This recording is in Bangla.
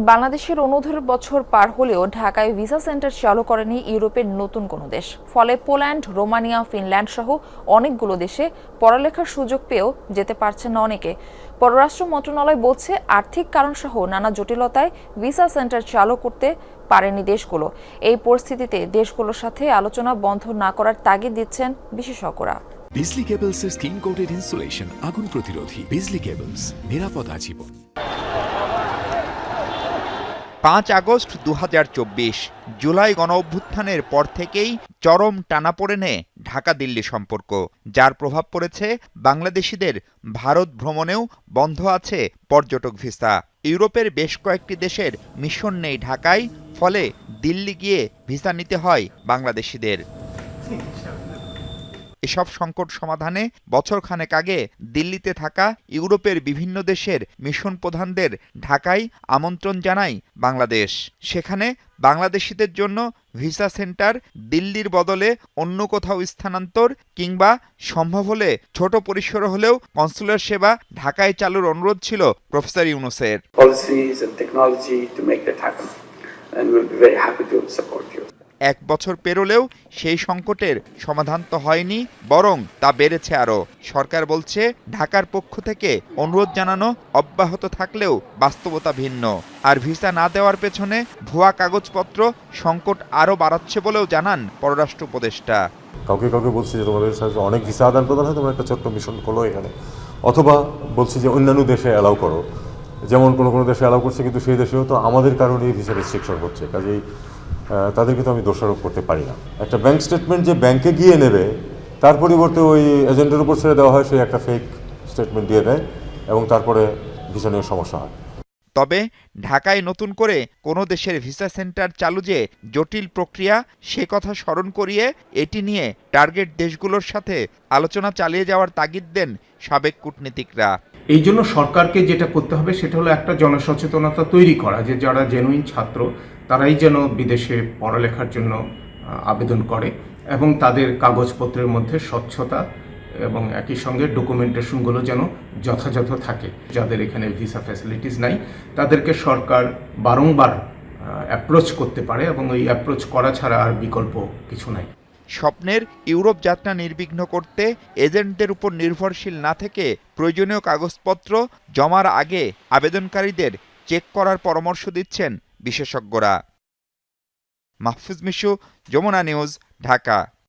বাংলাদেশের ১৯ বছর পার হলেও ঢাকায় ভিসা সেন্টার চালু করেনি ইউরোপের নতুন কোনো দেশ। ফলে পোল্যান্ড, রোমানিয়া, ফিনল্যান্ড সহ অনেকগুলো দেশে পড়ালেখার সুযোগ পেয়েও যেতে পারছেন না অনেকে। পররাষ্ট্র মন্ত্রণালয় বলছে আর্থিক কারণসহ নানা জটিলতায় ভিসা সেন্টার চালু করতে পারেনি দেশগুলো। এই পরিস্থিতিতে দেশগুলোর সাথে আলোচনা বন্ধ না করার তাগিদ দিচ্ছেন বিশেষজ্ঞরা। বিজলি কেবলসের স্কিন কোটেড ইনসুলেশন আগুন প্রতিরোধী। বিজলি কেবলস, নিরাপদ আজীবন। ৫ আগস্ট ২০২৪ জুলাই গণঅভ্যুত্থানের পর থেকেই চরম টানাপোড়েনে ঢাকা-দিল্লি সম্পর্ক, যার প্রভাব পড়েছে বাংলাদেশিদের ভারত ভ্রমণেও বন্ধ আছে পর্যটক ভিসা। ইউরোপের বেশ কয়েকটি দেশের মিশন নেই ঢাকায়, ফলে দিল্লি গিয়ে ভিসা নিতে হয় বাংলাদেশিদের। এসব সংকট সমাধানে বছরখানেক আগে দিল্লিতে থাকা ইউরোপের বিভিন্ন দেশের মিশন প্রধানদের ঢাকায় আমন্ত্রণ জানায় বাংলাদেশ। সেখানে বাংলাদেশিদের জন্য ভিসা সেন্টার দিল্লির বদলে অন্য কোথাও স্থানান্তর কিংবা সম্ভব হলে ছোট পরিসরে হলেও কনসুলার সেবা ঢাকায় চালুর অনুরোধ ছিল প্রফেসর ইউনূসের। এক বছর পেরোলেও সেই সংকটের সমাধান তো হয়নি, বরং তা বেড়েছে আরও। সরকার বলছে ঢাকার পক্ষ থেকে অনুরোধ জানানো অব্যাহত থাকলেও বাস্তবতা ভিন্ন। আর ভিসা না দেওয়ার পেছনে ভুয়া কাগজপত্র সংকট আরও বাড়াচ্ছে বলেও জানান পররাষ্ট্র উপদেষ্টা। কাউকে বলছি যে তোমাদের সাথে অনেক ভিসা আদান প্রদান হয়, তোমরা একটা ছোট্ট মিশন করো এখানে, অথবা বলছি যে অন্যান্য দেশে অ্যালাউ করো। যেমন কোনো দেশে অ্যালাউ করছে, কিন্তু সেই দেশেও তো আমাদের কারণে ভিসা রেস্ট্রিকশন হচ্ছে, কাজেই তাদেরকে তো আমি দোষারোপ করতে পারি না। একটা ব্যাংক স্টেটমেন্ট যে ব্যাংকে গিয়ে নেবে, তার পরিবর্তে ওই এজেন্টের উপর ছেড়ে দেওয়া হয়, সে একটা ফেক স্টেটমেন্ট দিয়ে দেয় এবং তারপরে ভিসা নিয়ে সমস্যা হয়। তবে ঢাকায় নতুন করে কোনো দেশের ভিসা সেন্টার চালু যে জটিল প্রক্রিয়া, সে কথা স্মরণ করিয়ে এটি নিয়ে টার্গেট দেশগুলোর সাথে আলোচনা চালিয়ে যাওয়ার তাগিদ দেন সাবেক কূটনীতিকরা। এই জন্য সরকারকে যেটা করতে হবে সেটা হলো একটা জনসচেতনতা তৈরি করা, যে যারা জেনুইন ছাত্র তারাই যেন বিদেশে পড়ালেখার জন্য আবেদন করে এবং তাদের কাগজপত্রের মধ্যে স্বচ্ছতা এবং একই সঙ্গে ডকুমেন্টেশনগুলো যেন যথাযথ থাকে। যাদের এখানে ভিসা ফ্যাসিলিটিস নাই তাদেরকে সরকার বারংবার অ্যাপ্রোচ করতে পারে এবং ওই অ্যাপ্রোচ করা ছাড়া আর বিকল্প কিছু নাই। স্বপ্নের ইউরোপ যাত্রা নির্বিঘ্ন করতে এজেন্টদের উপর নির্ভরশীল না থেকে প্রয়োজনীয় কাগজপত্র জমার আগে আবেদনকারীদের চেক করার পরামর্শ দিচ্ছেন বিশেষজ্ঞরা। মাহফুজ মিশু, যমুনা নিউজ, ঢাকা।